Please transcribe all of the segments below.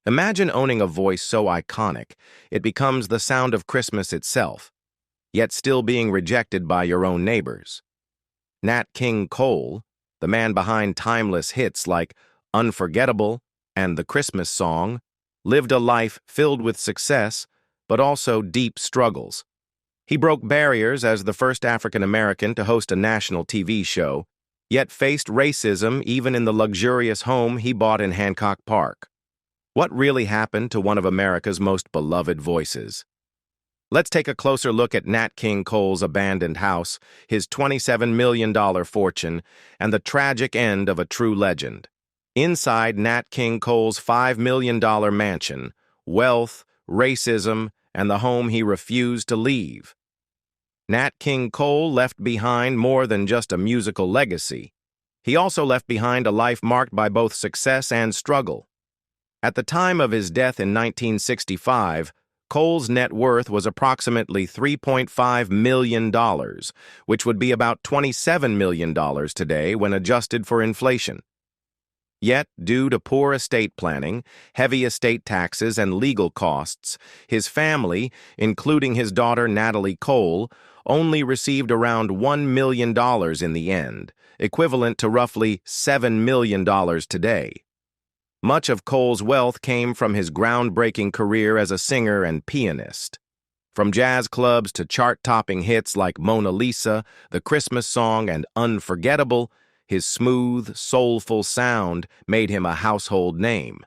Imagine owning a voice so iconic, it becomes the sound of Christmas itself, yet still being rejected by your own neighbors. Nat King Cole, the man behind timeless hits like Unforgettable and The Christmas Song, lived a life filled with success, but also deep struggles. He broke barriers as the first African American to host a national TV show, yet faced racism even in the luxurious home he bought in Hancock Park. What really happened to one of America's most beloved voices? Let's take a closer look at Nat King Cole's abandoned house, his $27 million fortune, and the tragic end of a true legend. Inside Nat King Cole's $5 million mansion, wealth, racism, and the home he refused to leave. Nat King Cole left behind more than just a musical legacy. He also left behind a life marked by both success and struggle. At the time of his death in 1965, Cole's net worth was approximately $3.5 million, which would be about $27 million today when adjusted for inflation. Yet, due to poor estate planning, heavy estate taxes, and legal costs, his family, including his daughter Natalie Cole, only received around $1 million in the end, equivalent to roughly $7 million today. Much of Cole's wealth came from his groundbreaking career as a singer and pianist. From jazz clubs to chart-topping hits like Mona Lisa, The Christmas Song, and Unforgettable, his smooth, soulful sound made him a household name.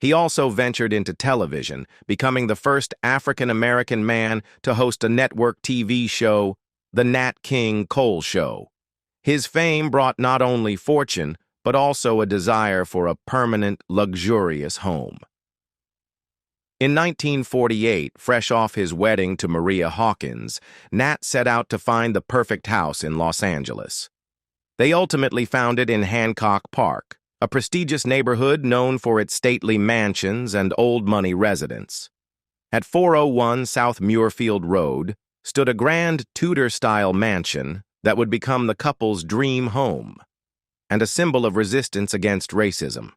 He also ventured into television, becoming the first African-American man to host a network TV show, The Nat King Cole Show. His fame brought not only fortune, but also a desire for a permanent, luxurious home. In 1948, fresh off his wedding to Maria Hawkins, Nat set out to find the perfect house in Los Angeles. They ultimately found it in Hancock Park, a prestigious neighborhood known for its stately mansions and old-money residents. At 401 South Muirfield Road stood a grand Tudor-style mansion that would become the couple's dream home, and a symbol of resistance against racism.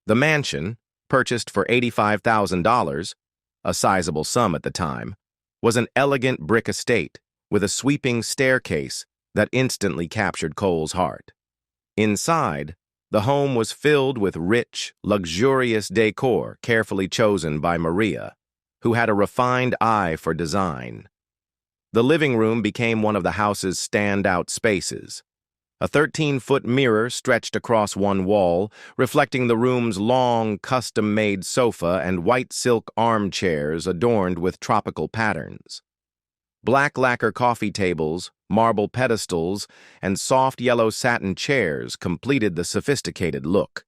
The mansion, purchased for $85,000, a sizable sum at the time, was an elegant brick estate with a sweeping staircase that instantly captured Cole's heart. Inside, the home was filled with rich, luxurious decor carefully chosen by Maria, who had a refined eye for design. The living room became one of the house's standout spaces. A 13-foot mirror stretched across one wall, reflecting the room's long, custom-made sofa and white silk armchairs adorned with tropical patterns. Black lacquer coffee tables, marble pedestals, and soft yellow satin chairs completed the sophisticated look.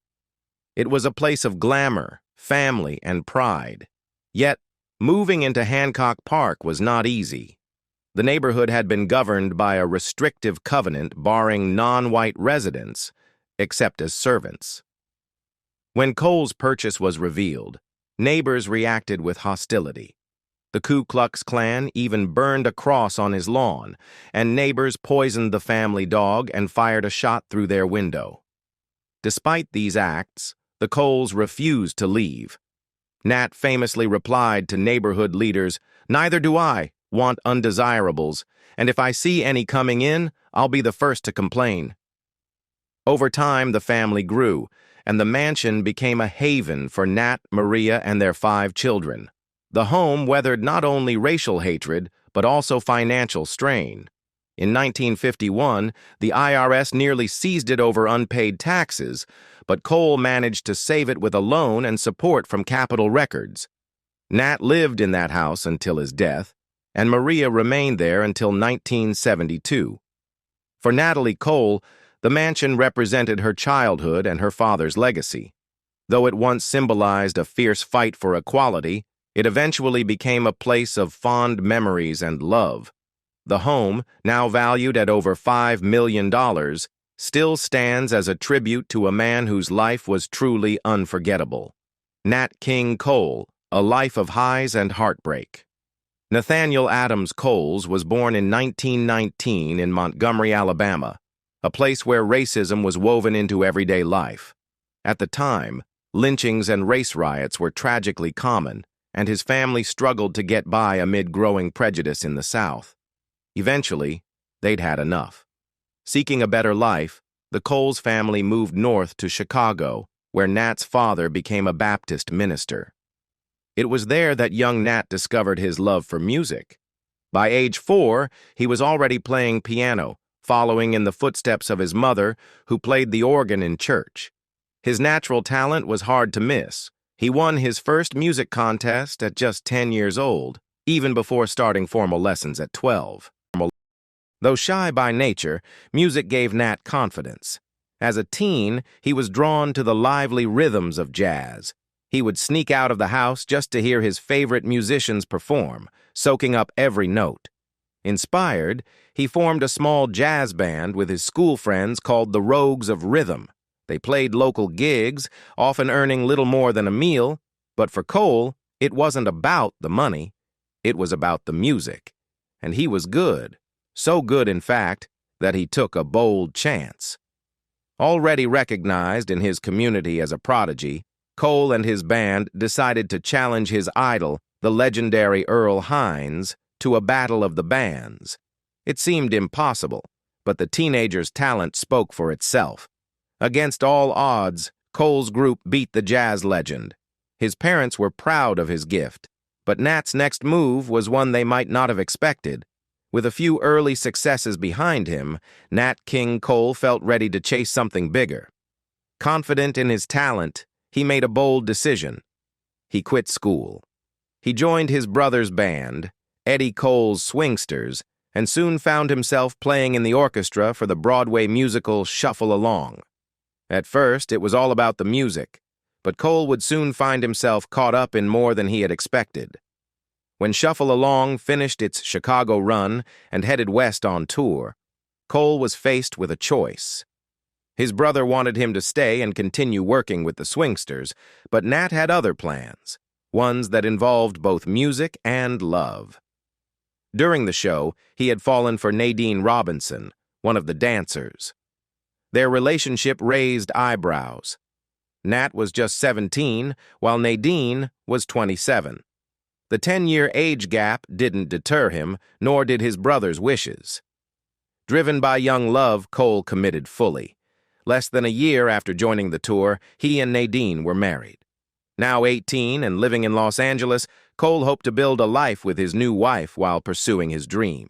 It was a place of glamour, family, and pride. Yet, moving into Hancock Park was not easy. The neighborhood had been governed by a restrictive covenant barring non-white residents, except as servants. When Cole's purchase was revealed, neighbors reacted with hostility. The Ku Klux Klan even burned a cross on his lawn, and neighbors poisoned the family dog and fired a shot through their window. Despite these acts, the Coles refused to leave. Nat famously replied to neighborhood leaders, "Neither do I want undesirables, and if I see any coming in, I'll be the first to complain." Over time, the family grew, and the mansion became a haven for Nat, Maria, and their 5 children. The home weathered not only racial hatred, but also financial strain. In 1951, the IRS nearly seized it over unpaid taxes, but Cole managed to save it with a loan and support from Capitol Records. Nat lived in that house until his death, and Maria remained there until 1972. For Natalie Cole, the mansion represented her childhood and her father's legacy. Though it once symbolized a fierce fight for equality, it eventually became a place of fond memories and love. The home, now valued at over $5 million, still stands as a tribute to a man whose life was truly unforgettable. Nat King Cole, a life of highs and heartbreak. Nathaniel Adams Coles was born in 1919 in Montgomery, Alabama, a place where racism was woven into everyday life. At the time, Lynchings and race riots were tragically common, and his family struggled to get by amid growing prejudice in the South. Eventually, they'd had enough. Seeking a better life, the Coles family moved north to Chicago, where Nat's father became a Baptist minister. It was there that young Nat discovered his love for music. By age 4, he was already playing piano, following in the footsteps of his mother, who played the organ in church. His natural talent was hard to miss. He won his first music contest at just 10 years old, even before starting formal lessons at 12. Though shy by nature, music gave Nat confidence. As a teen, he was drawn to the lively rhythms of jazz. He would sneak out of the house just to hear his favorite musicians perform, soaking up every note. Inspired, he formed a small jazz band with his school friends called the Rogues of Rhythm. They played local gigs, often earning little more than a meal, but for Cole, it wasn't about the money. It was about the music. And he was good. So good, in fact, that he took a bold chance. Already recognized in his community as a prodigy, Cole and his band decided to challenge his idol, the legendary Earl Hines, to a battle of the bands. It seemed impossible, but the teenager's talent spoke for itself. Against all odds, Cole's group beat the jazz legend. His parents were proud of his gift, but Nat's next move was one they might not have expected. With a few early successes behind him, Nat King Cole felt ready to chase something bigger. Confident in his talent, he made a bold decision. He quit school. He joined his brother's band, Eddie Cole's Swingsters, and soon found himself playing in the orchestra for the Broadway musical Shuffle Along. At first, it was all about the music, but Cole would soon find himself caught up in more than he had expected. When Shuffle Along finished its Chicago run and headed west on tour, Cole was faced with a choice. His brother wanted him to stay and continue working with the Swingsters, but Nat had other plans, ones that involved both music and love. During the show, he had fallen for Nadine Robinson, one of the dancers. Their relationship raised eyebrows. Nat was just 17, while Nadine was 27. The 10-year age gap didn't deter him, nor did his brother's wishes. Driven by young love, Cole committed fully. Less than a year after joining the tour, he and Nadine were married. Now 18 and living in Los Angeles, Cole hoped to build a life with his new wife while pursuing his dream.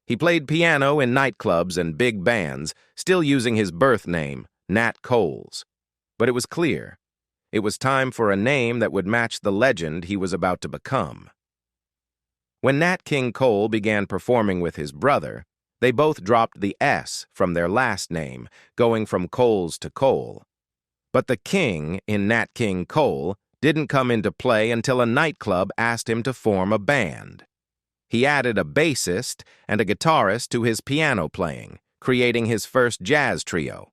He played piano in nightclubs and big bands, still using his birth name, Nat Coles. But it was clear. It was time for a name that would match the legend he was about to become. When Nat King Cole began performing with his brother, they both dropped the S from their last name, going from Coles to Cole. But the King in Nat King Cole didn't come into play until a nightclub asked him to form a band. He added a bassist and a guitarist to his piano playing, creating his first jazz trio.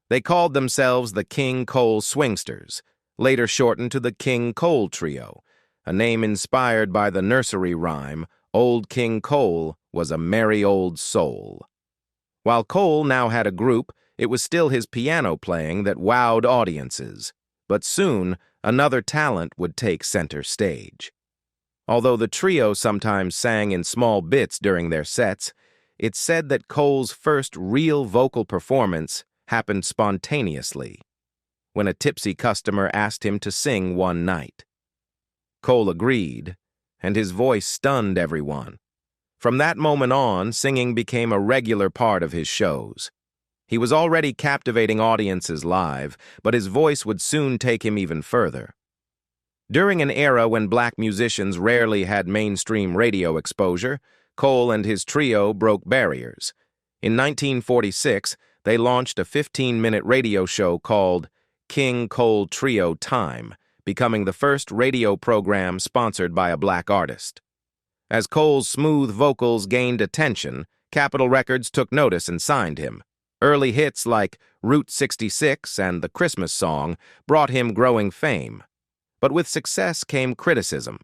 They called themselves the King Cole Swingsters, later shortened to the King Cole Trio, a name inspired by the nursery rhyme, Old King Cole was a merry old soul. While Cole now had a group, it was still his piano playing that wowed audiences, but soon another talent would take center stage. Although the trio sometimes sang in small bits during their sets, it's said that Cole's first real vocal performance happened spontaneously, when a tipsy customer asked him to sing one night. Cole agreed, and his voice stunned everyone. From that moment on, singing became a regular part of his shows. He was already captivating audiences live, but his voice would soon take him even further. During an era when black musicians rarely had mainstream radio exposure, Cole and his trio broke barriers. In 1946, they launched a 15-minute radio show called King Cole Trio Time, becoming the first radio program sponsored by a black artist. As Cole's smooth vocals gained attention, Capitol Records took notice and signed him. Early hits like Route 66 and The Christmas Song brought him growing fame. But with success came criticism.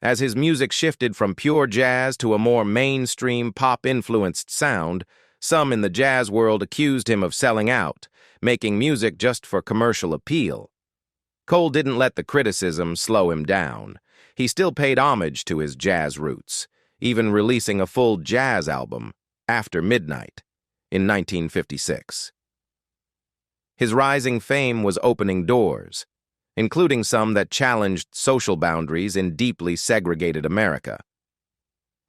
As his music shifted from pure jazz to a more mainstream pop-influenced sound, some in the jazz world accused him of selling out, making music just for commercial appeal. Cole didn't let the criticism slow him down. He still paid homage to his jazz roots, even releasing a full jazz album, After Midnight, in 1956. His rising fame was opening doors, including some that challenged social boundaries in deeply segregated America.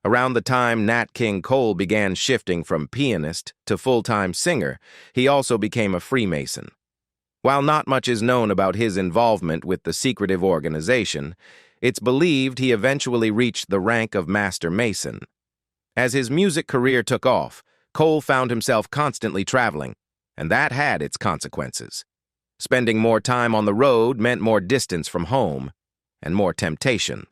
Around the time Nat King Cole began shifting from pianist to full-time singer, he also became a Freemason. While not much is known about his involvement with the secretive organization, it's believed he eventually reached the rank of Master Mason. As his music career took off, Cole found himself constantly traveling, and that had its consequences. Spending more time on the road meant more distance from home and more temptation.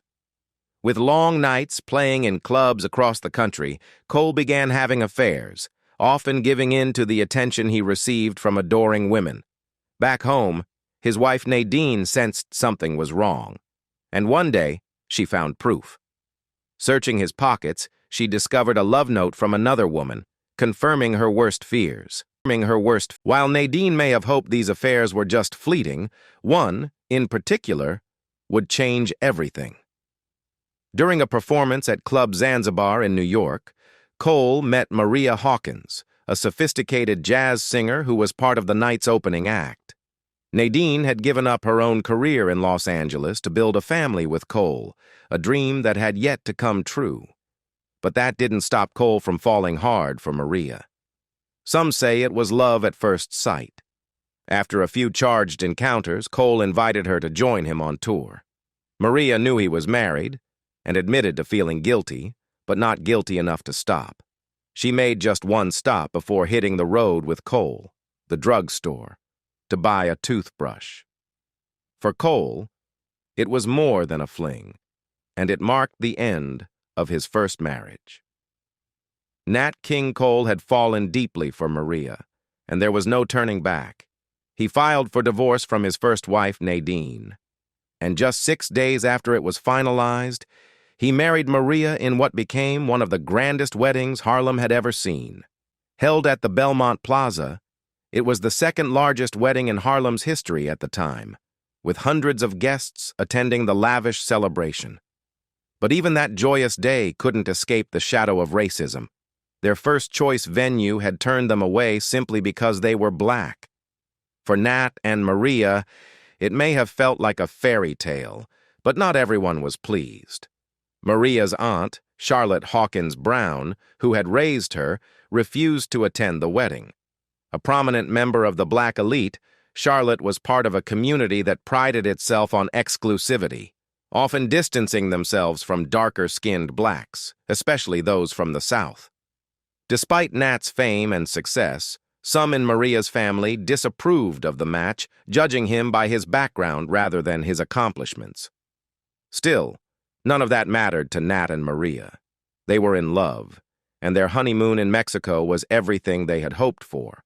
With long nights playing in clubs across the country, Cole began having affairs, often giving in to the attention he received from adoring women. Back home, his wife Nadine sensed something was wrong, and one day she found proof. Searching his pockets, she discovered a love note from another woman, confirming her worst fears. While Nadine may have hoped these affairs were just fleeting, one, in particular, would change everything. During a performance at Club Zanzibar in New York, Cole met Maria Hawkins, a sophisticated jazz singer who was part of the night's opening act. Nadine had given up her own career in Los Angeles to build a family with Cole, a dream that had yet to come true. But that didn't stop Cole from falling hard for Maria. Some say it was love at first sight. After a few charged encounters, Cole invited her to join him on tour. Maria knew he was married and admitted to feeling guilty, but not guilty enough to stop. She made just one stop before hitting the road with Cole, the drugstore, to buy a toothbrush. For Cole, it was more than a fling, and it marked the end of his first marriage. Nat King Cole had fallen deeply for Maria, and there was no turning back. He filed for divorce from his first wife, Nadine, and just 6 days after it was finalized, he married Maria in what became one of the grandest weddings Harlem had ever seen. Held at the Belmont Plaza, it was the second largest wedding in Harlem's history at the time, with hundreds of guests attending the lavish celebration. But even that joyous day couldn't escape the shadow of racism. Their first-choice venue had turned them away simply because they were black. For Nat and Maria, it may have felt like a fairy tale, but not everyone was pleased. Maria's aunt, Charlotte Hawkins Brown, who had raised her, refused to attend the wedding. A prominent member of the black elite, Charlotte was part of a community that prided itself on exclusivity, often distancing themselves from darker-skinned blacks, especially those from the South. Despite Nat's fame and success, some in Maria's family disapproved of the match, judging him by his background rather than his accomplishments. Still, none of that mattered to Nat and Maria. They were in love, and their honeymoon in Mexico was everything they had hoped for.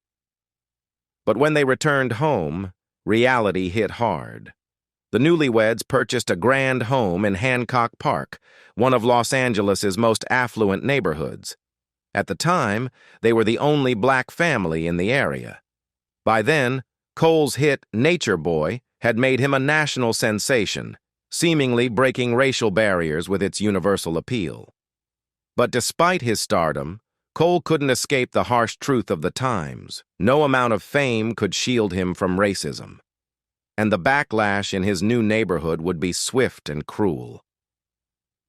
But when they returned home, reality hit hard. The newlyweds purchased a grand home in Hancock Park, one of Los Angeles's most affluent neighborhoods. At the time, they were the only black family in the area. By then, Cole's hit Nature Boy had made him a national sensation, seemingly breaking racial barriers with its universal appeal. But despite his stardom, Cole couldn't escape the harsh truth of the times. No amount of fame could shield him from racism. And the backlash in his new neighborhood would be swift and cruel.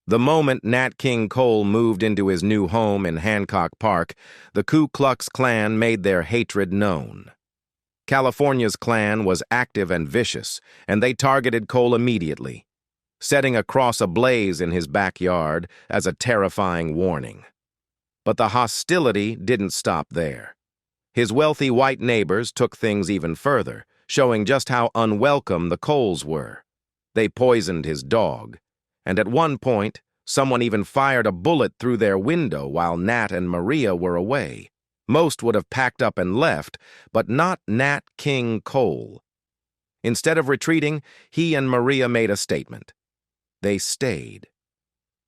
The moment Nat King Cole moved into his new home in Hancock Park, the Ku Klux Klan made their hatred known. California's Klan was active and vicious, and they targeted Cole immediately, setting a cross ablaze in his backyard as a terrifying warning. But the hostility didn't stop there. His wealthy white neighbors took things even further, showing just how unwelcome the Coles were. They poisoned his dog, and at one point, someone even fired a bullet through their window while Nat and Maria were away. Most would have packed up and left, but not Nat King Cole. Instead of retreating, he and Maria made a statement. They stayed.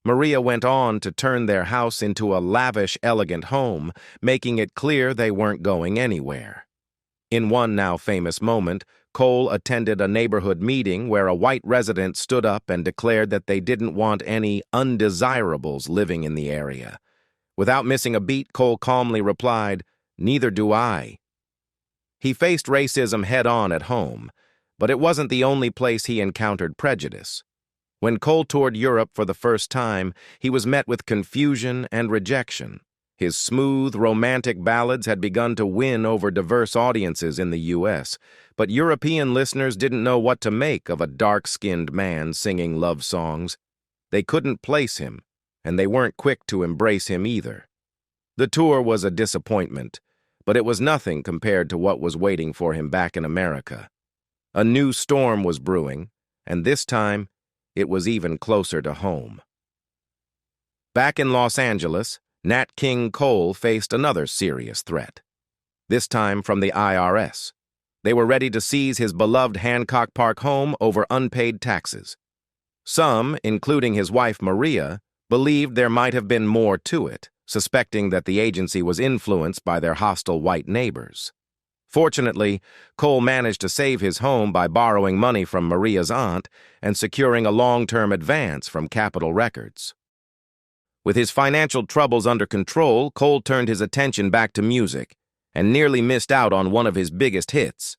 Maria went on to turn their house into a lavish, elegant home, making it clear they weren't going anywhere. In one now famous moment, Cole attended a neighborhood meeting where a white resident stood up and declared that they didn't want any undesirables living in the area. Without missing a beat, Cole calmly replied, "Neither do I." He faced racism head-on at home, but it wasn't the only place he encountered prejudice. When Cole toured Europe for the first time, he was met with confusion and rejection. His smooth, romantic ballads had begun to win over diverse audiences in the U.S., but European listeners didn't know what to make of a dark-skinned man singing love songs. They couldn't place him, and they weren't quick to embrace him either. The tour was a disappointment, but it was nothing compared to what was waiting for him back in America. A new storm was brewing, and this time, it was even closer to home. Back in Los Angeles, Nat King Cole faced another serious threat, this time from the IRS. They were ready to seize his beloved Hancock Park home over unpaid taxes. Some, including his wife Maria, believed there might have been more to it, suspecting that the agency was influenced by their hostile white neighbors. Fortunately, Cole managed to save his home by borrowing money from Maria's aunt and securing a long-term advance from Capitol Records. With his financial troubles under control, Cole turned his attention back to music and nearly missed out on one of his biggest hits.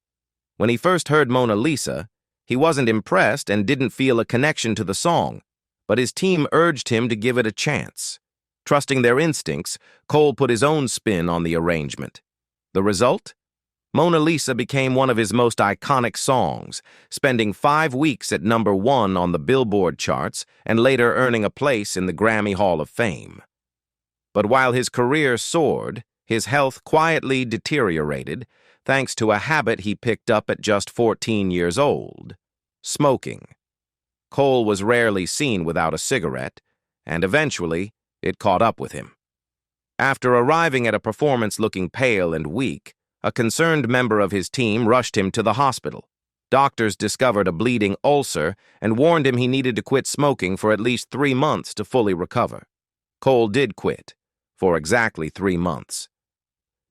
When he first heard Mona Lisa, he wasn't impressed and didn't feel a connection to the song, but his team urged him to give it a chance. Trusting their instincts, Cole put his own spin on the arrangement. The result? Mona Lisa became one of his most iconic songs, spending 5 weeks at #1 on the Billboard charts and later earning a place in the Grammy Hall of Fame. But while his career soared, his health quietly deteriorated thanks to a habit he picked up at just 14 years old: smoking. Cole was rarely seen without a cigarette, and eventually, it caught up with him. After arriving at a performance looking pale and weak, a concerned member of his team rushed him to the hospital. Doctors discovered a bleeding ulcer and warned him he needed to quit smoking for at least 3 months to fully recover. Cole did quit, for exactly 3 months.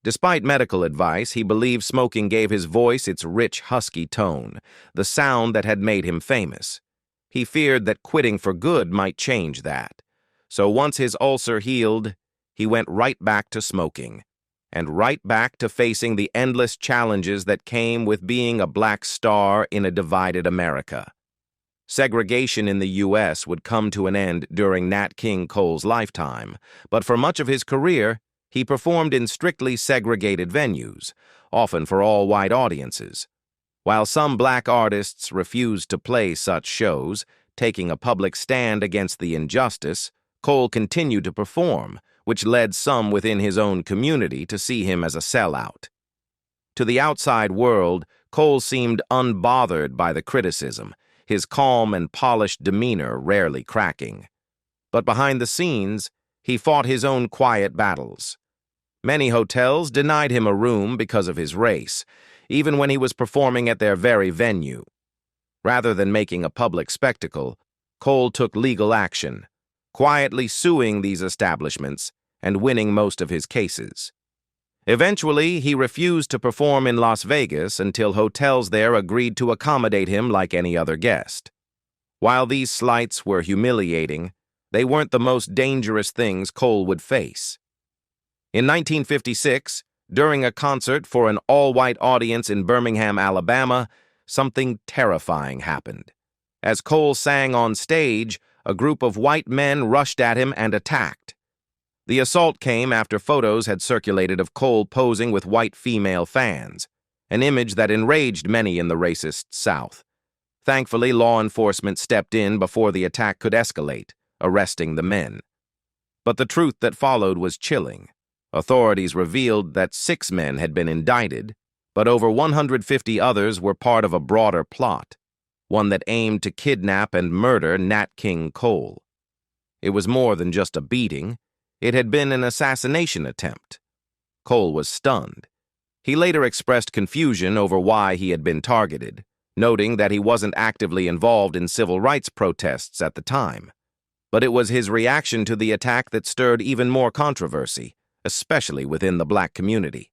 Despite medical advice, he believed smoking gave his voice its rich, husky tone, the sound that had made him famous. He feared that quitting for good might change that. So once his ulcer healed, he went right back to smoking, and right back to facing the endless challenges that came with being a black star in a divided America. Segregation in the U.S. would come to an end during Nat King Cole's lifetime, but for much of his career, he performed in strictly segregated venues, often for all white audiences. While some black artists refused to play such shows, taking a public stand against the injustice, Cole continued to perform, which led some within his own community to see him as a sellout. To the outside world, Cole seemed unbothered by the criticism, his calm and polished demeanor rarely cracking. But behind the scenes, he fought his own quiet battles. Many hotels denied him a room because of his race, even when he was performing at their very venue. Rather than making a public spectacle, Cole took legal action, quietly suing these establishments and winning most of his cases. Eventually, he refused to perform in Las Vegas until hotels there agreed to accommodate him like any other guest. While these slights were humiliating, they weren't the most dangerous things Cole would face. In 1956, during a concert for an all-white audience in Birmingham, Alabama, something terrifying happened. As Cole sang on stage, a group of white men rushed at him and attacked. The assault came after photos had circulated of Cole posing with white female fans, an image that enraged many in the racist South. Thankfully, law enforcement stepped in before the attack could escalate, arresting the men. But the truth that followed was chilling. Authorities revealed that 6 men had been indicted, but over 150 others were part of a broader plot, one that aimed to kidnap and murder Nat King Cole. It was more than just a beating. It had been an assassination attempt. Cole was stunned. He later expressed confusion over why he had been targeted, noting that he wasn't actively involved in civil rights protests at the time. But it was his reaction to the attack that stirred even more controversy, especially within the black community.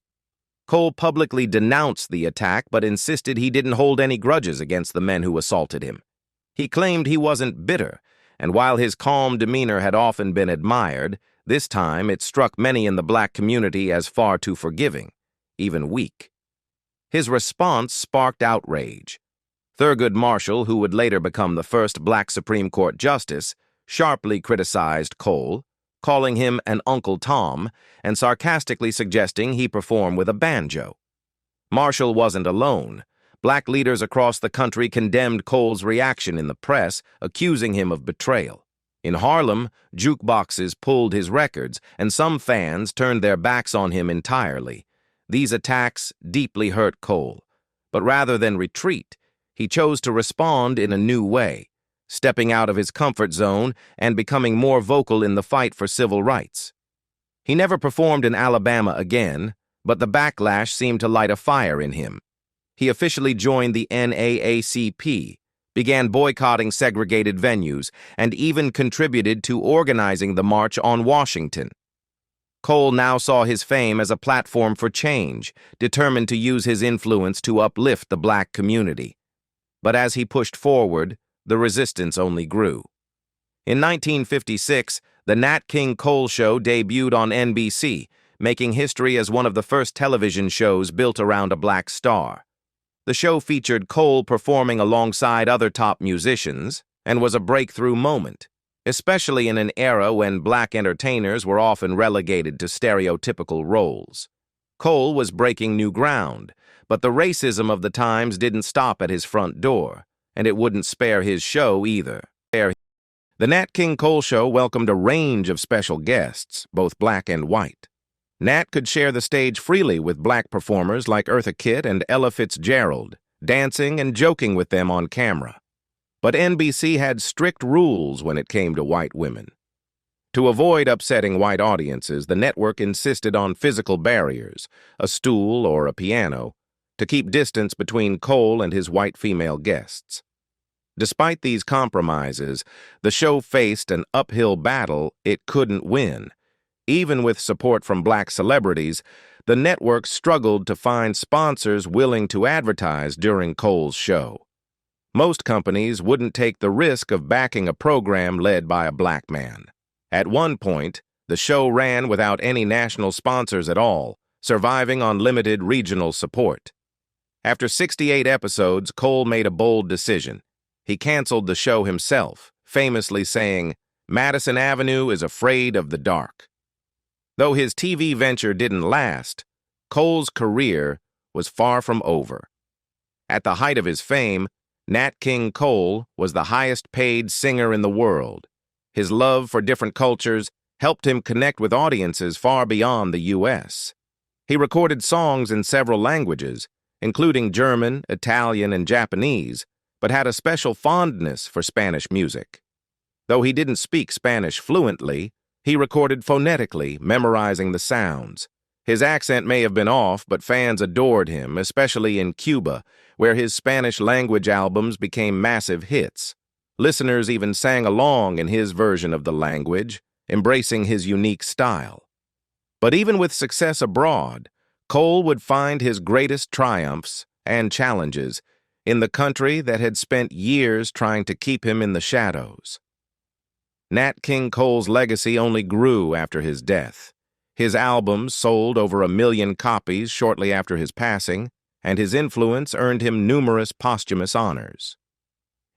Cole publicly denounced the attack but insisted he didn't hold any grudges against the men who assaulted him. He claimed he wasn't bitter, and while his calm demeanor had often been admired, this time it struck many in the black community as far too forgiving, even weak. His response sparked outrage. Thurgood Marshall, who would later become the first black Supreme Court justice, sharply criticized Cole, calling him an Uncle Tom and sarcastically suggesting he perform with a banjo. Marshall wasn't alone. Black leaders across the country condemned Cole's reaction in the press, accusing him of betrayal. In Harlem, jukeboxes pulled his records, and some fans turned their backs on him entirely. These attacks deeply hurt Cole, but rather than retreat, he chose to respond in a new way, stepping out of his comfort zone and becoming more vocal in the fight for civil rights. He never performed in Alabama again, but the backlash seemed to light a fire in him. He officially joined the NAACP, began boycotting segregated venues, and even contributed to organizing the March on Washington. Cole now saw his fame as a platform for change, determined to use his influence to uplift the black community. But as he pushed forward, the resistance only grew. In 1956, the Nat King Cole Show debuted on NBC, making history as one of the first television shows built around a black star. The show featured Cole performing alongside other top musicians and was a breakthrough moment, especially in an era when black entertainers were often relegated to stereotypical roles. Cole was breaking new ground, but the racism of the times didn't stop at his front door, and it wouldn't spare his show either. The Nat King Cole Show welcomed a range of special guests, both black and white. Nat could share the stage freely with black performers like Eartha Kitt and Ella Fitzgerald, dancing and joking with them on camera. But NBC had strict rules when it came to white women. To avoid upsetting white audiences, the network insisted on physical barriers, a stool or a piano, to keep distance between Cole and his white female guests. Despite these compromises, the show faced an uphill battle it couldn't win. Even with support from black celebrities, the network struggled to find sponsors willing to advertise during Cole's show. Most companies wouldn't take the risk of backing a program led by a black man. At one point, the show ran without any national sponsors at all, surviving on limited regional support. After 68 episodes, Cole made a bold decision. He canceled the show himself, famously saying, "Madison Avenue is afraid of the dark." Though his TV venture didn't last, Cole's career was far from over. At the height of his fame, Nat King Cole was the highest-paid singer in the world. His love for different cultures helped him connect with audiences far beyond the U.S. He recorded songs in several languages, including German, Italian, and Japanese, but had a special fondness for Spanish music. Though he didn't speak Spanish fluently, he recorded phonetically, memorizing the sounds. His accent may have been off, but fans adored him, especially in Cuba, where his Spanish-language albums became massive hits. Listeners even sang along in his version of the language, embracing his unique style. But even with success abroad, Cole would find his greatest triumphs and challenges in the country that had spent years trying to keep him in the shadows. Nat King Cole's legacy only grew after his death. His albums sold over 1 million copies shortly after his passing, and his influence earned him numerous posthumous honors.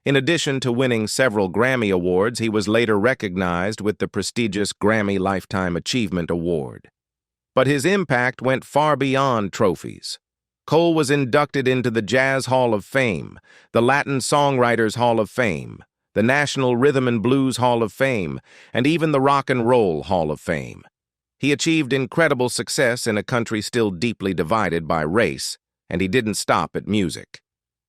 In addition to winning several Grammy Awards, he was later recognized with the prestigious Grammy Lifetime Achievement Award. But his impact went far beyond trophies. Cole was inducted into the Jazz Hall of Fame, the Latin Songwriters Hall of Fame, the National Rhythm and Blues Hall of Fame, and even the Rock and Roll Hall of Fame. He achieved incredible success in a country still deeply divided by race, and he didn't stop at music.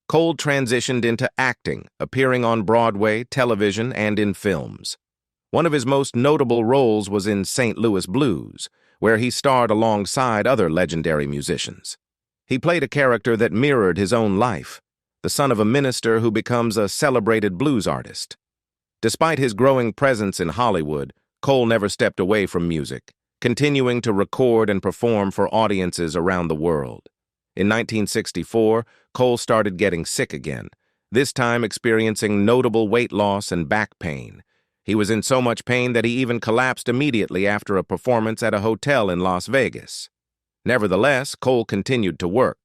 Cole transitioned into acting, appearing on Broadway, television, and in films. One of his most notable roles was in St. Louis Blues, where he starred alongside other legendary musicians. He played a character that mirrored his own life, the son of a minister who becomes a celebrated blues artist. Despite his growing presence in Hollywood, Cole never stepped away from music. continuing to record and perform for audiences around the world. In 1964, Cole started getting sick again, this time experiencing notable weight loss and back pain. He was in so much pain that he even collapsed immediately after a performance at a hotel in Las Vegas. Nevertheless, Cole continued to work.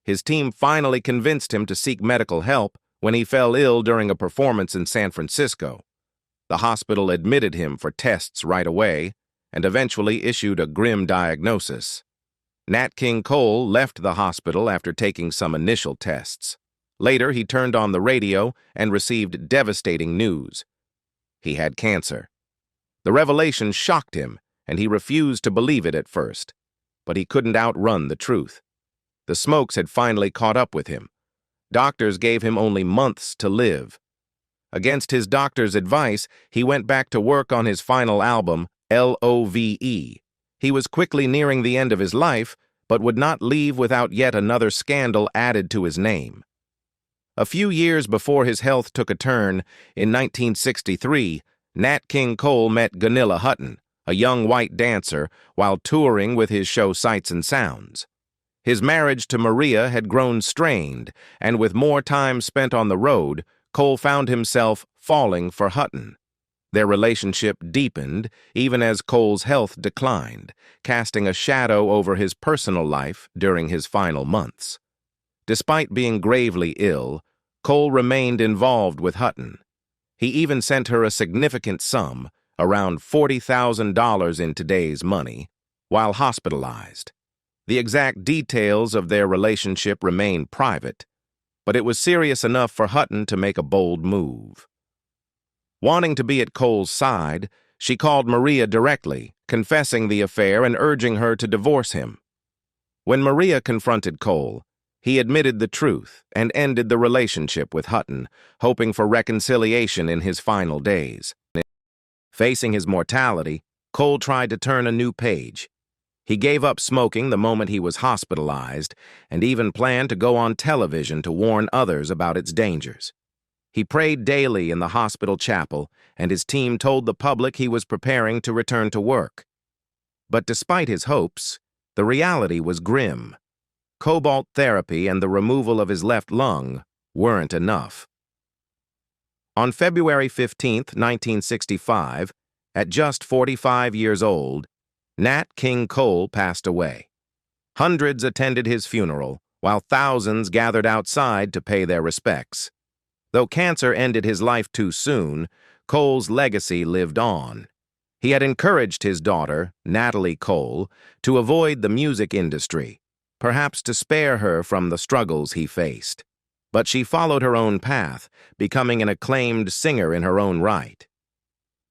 His team finally convinced him to seek medical help when he fell ill during a performance in San Francisco. The hospital admitted him for tests right away and eventually issued a grim diagnosis. Nat King Cole left the hospital after taking some initial tests. Later, he turned on the radio and received devastating news. He had cancer. The revelation shocked him, and he refused to believe it at first. But he couldn't outrun the truth. The smokes had finally caught up with him. Doctors gave him only months to live. Against his doctor's advice, he went back to work on his final album, LOVE. He was quickly nearing the end of his life, but would not leave without yet another scandal added to his name. A few years before his health took a turn, in 1963, Nat King Cole met Gunilla Hutton, a young white dancer, while touring with his show Sights and Sounds. His marriage to Maria had grown strained, and with more time spent on the road, Cole found himself falling for Hutton. Their relationship deepened even as Cole's health declined, casting a shadow over his personal life during his final months. Despite being gravely ill, Cole remained involved with Hutton. He even sent her a significant sum, around $40,000 in today's money, while hospitalized. The exact details of their relationship remain private, but it was serious enough for Hutton to make a bold move. Wanting to be at Cole's side, she called Maria directly, confessing the affair and urging her to divorce him. When Maria confronted Cole, he admitted the truth and ended the relationship with Hutton, hoping for reconciliation in his final days. Facing his mortality, Cole tried to turn a new page. He gave up smoking the moment he was hospitalized and even planned to go on television to warn others about its dangers. He prayed daily in the hospital chapel, and his team told the public he was preparing to return to work. But despite his hopes, the reality was grim. Cobalt therapy and the removal of his left lung weren't enough. On February 15, 1965, at just 45 years old, Nat King Cole passed away. Hundreds attended his funeral, while thousands gathered outside to pay their respects. Though cancer ended his life too soon, Cole's legacy lived on. He had encouraged his daughter, Natalie Cole, to avoid the music industry, perhaps to spare her from the struggles he faced. But she followed her own path, becoming an acclaimed singer in her own right.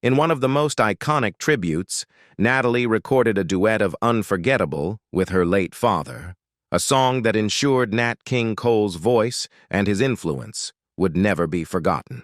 In one of the most iconic tributes, Natalie recorded a duet of Unforgettable with her late father, a song that ensured Nat King Cole's voice and his influence would never be forgotten.